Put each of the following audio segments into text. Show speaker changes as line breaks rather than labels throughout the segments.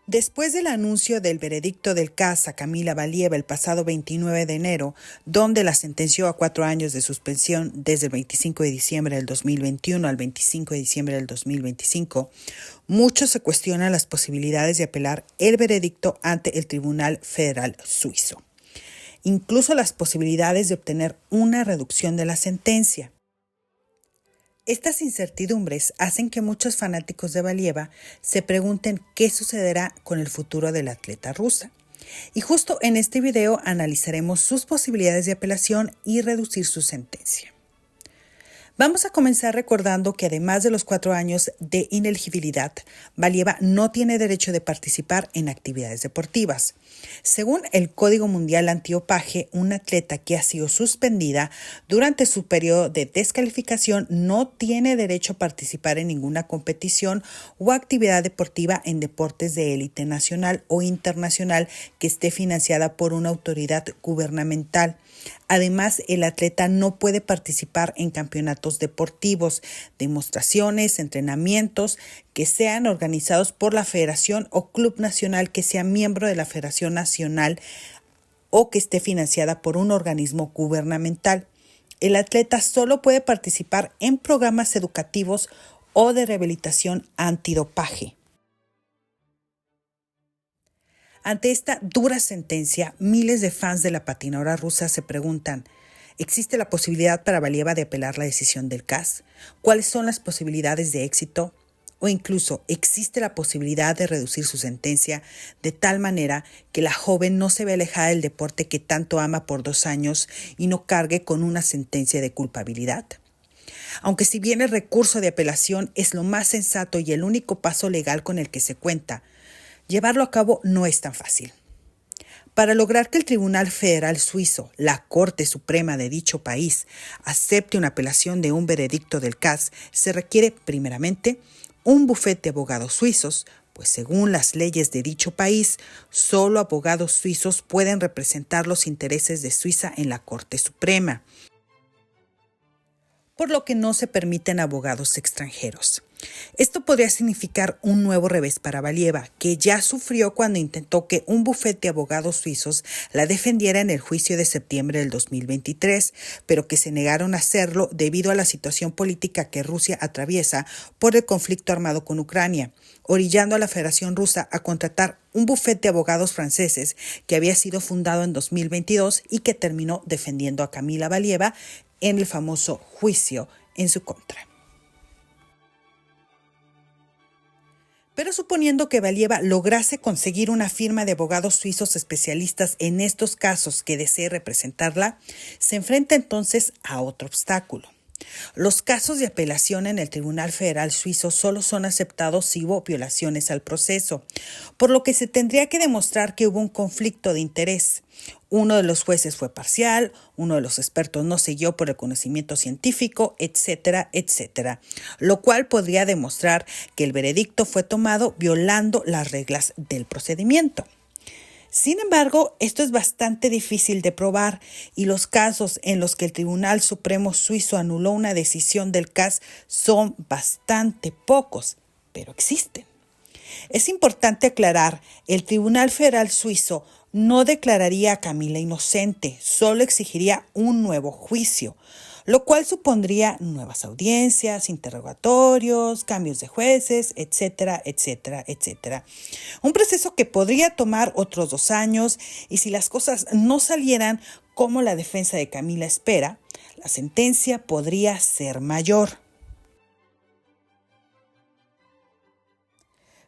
Después del anuncio del veredicto del caso a Camila Valieva el pasado 29 de enero, donde la sentenció a 4 años de suspensión desde el 25 de diciembre del 2021 al 25 de diciembre del 2025, muchos se cuestionan las posibilidades de apelar el veredicto ante el Tribunal Federal Suizo. Incluso las posibilidades de obtener una reducción de la sentencia. Estas incertidumbres hacen que muchos fanáticos de Valieva se pregunten qué sucederá con el futuro de la atleta rusa. Y justo en este video analizaremos sus posibilidades de apelación y reducir su sentencia. Vamos a comenzar recordando que además de los 4 años de inelegibilidad, Valieva no tiene derecho de participar en actividades deportivas. Según el Código Mundial Antidopaje, una atleta que ha sido suspendida durante su periodo de descalificación no tiene derecho a participar en ninguna competición o actividad deportiva en deportes de élite nacional o internacional que esté financiada por una autoridad gubernamental. Además, el atleta no puede participar en campeonatos deportivos, demostraciones, entrenamientos que sean organizados por la federación o club nacional que sea miembro de la federación nacional o que esté financiada por un organismo gubernamental. El atleta solo puede participar en programas educativos o de rehabilitación antidopaje. Ante esta dura sentencia, miles de fans de la patinadora rusa se preguntan, ¿existe la posibilidad para Valieva de apelar la decisión del CAS? ¿Cuáles son las posibilidades de éxito? O incluso, ¿existe la posibilidad de reducir su sentencia de tal manera que la joven no se vea alejada del deporte que tanto ama por 2 años y no cargue con una sentencia de culpabilidad? Aunque si bien el recurso de apelación es lo más sensato y el único paso legal con el que se cuenta, llevarlo a cabo no es tan fácil. Para lograr que el Tribunal Federal Suizo, la Corte Suprema de dicho país, acepte una apelación de un veredicto del CAS, se requiere, primeramente, un bufete de abogados suizos, pues según las leyes de dicho país, solo abogados suizos pueden representar los intereses de Suiza en la Corte Suprema, por lo que no se permiten abogados extranjeros. Esto podría significar un nuevo revés para Valieva, que ya sufrió cuando intentó que un bufete de abogados suizos la defendiera en el juicio de septiembre del 2023, pero que se negaron a hacerlo debido a la situación política que Rusia atraviesa por el conflicto armado con Ucrania, orillando a la Federación Rusa a contratar un bufete de abogados franceses que había sido fundado en 2022 y que terminó defendiendo a Camila Valieva en el famoso juicio en su contra. Pero suponiendo que Valieva lograse conseguir una firma de abogados suizos especialistas en estos casos que desee representarla, se enfrenta entonces a otro obstáculo. Los casos de apelación en el Tribunal Federal Suizo solo son aceptados si hubo violaciones al proceso, por lo que se tendría que demostrar que hubo un conflicto de interés. Uno de los jueces fue parcial, uno de los expertos no se guió por el conocimiento científico, etcétera, etcétera, lo cual podría demostrar que el veredicto fue tomado violando las reglas del procedimiento. Sin embargo, esto es bastante difícil de probar y los casos en los que el Tribunal Supremo Suizo anuló una decisión del CAS son bastante pocos, pero existen. Es importante aclarar, el Tribunal Federal Suizo no declararía a Camila inocente, solo exigiría un nuevo juicio, lo cual supondría nuevas audiencias, interrogatorios, cambios de jueces, etcétera, etcétera, etcétera. Un proceso que podría tomar otros 2 años y si las cosas no salieran como la defensa de Camila espera, la sentencia podría ser mayor.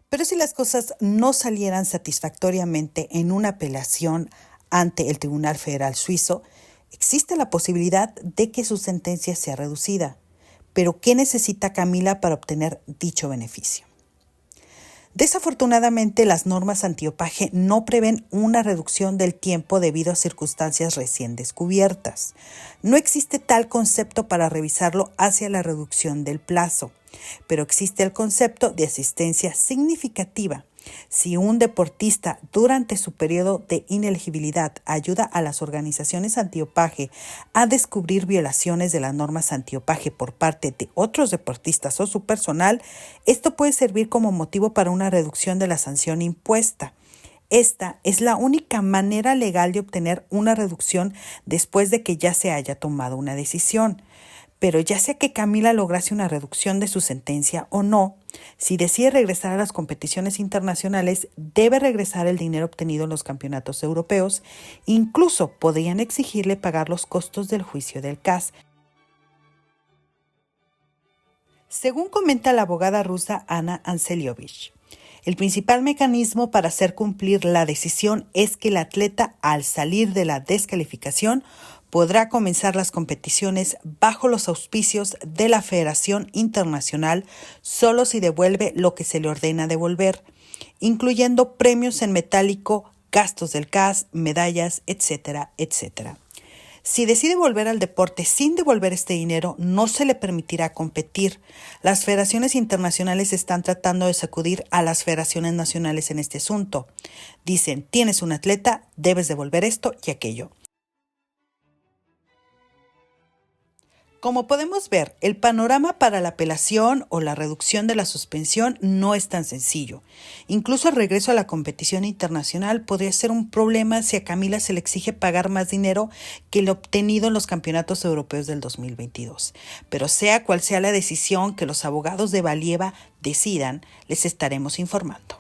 Pero si las cosas no salieran satisfactoriamente en una apelación ante el Tribunal Federal Suizo, existe la posibilidad de que su sentencia sea reducida. Pero ¿qué necesita Camila para obtener dicho beneficio? Desafortunadamente, las normas antidopaje no prevén una reducción del tiempo debido a circunstancias recién descubiertas. No existe tal concepto para revisarlo hacia la reducción del plazo, pero existe el concepto de asistencia significativa, Si un deportista durante su periodo de inelegibilidad ayuda a las organizaciones antidopaje a descubrir violaciones de las normas antidopaje por parte de otros deportistas o su personal, esto puede servir como motivo para una reducción de la sanción impuesta. Esta es la única manera legal de obtener una reducción después de que ya se haya tomado una decisión. Pero ya sea que Camila lograse una reducción de su sentencia o no, si decide regresar a las competiciones internacionales, debe regresar el dinero obtenido en los campeonatos europeos. Incluso podrían exigirle pagar los costos del juicio del CAS. Según comenta la abogada rusa Ana Anseliovich, el principal mecanismo para hacer cumplir la decisión es que el atleta, al salir de la descalificación, podrá comenzar las competiciones bajo los auspicios de la Federación Internacional solo si devuelve lo que se le ordena devolver, incluyendo premios en metálico, gastos del CAS, medallas, etcétera, etcétera. Si decide volver al deporte sin devolver este dinero, no se le permitirá competir. Las federaciones internacionales están tratando de sacudir a las federaciones nacionales en este asunto. Dicen, tienes un atleta, debes devolver esto y aquello. Como podemos ver, el panorama para la apelación o la reducción de la suspensión no es tan sencillo. Incluso el regreso a la competición internacional podría ser un problema si a Camila se le exige pagar más dinero que lo obtenido en los campeonatos europeos del 2022. Pero sea cual sea la decisión que los abogados de Valieva decidan, les estaremos informando.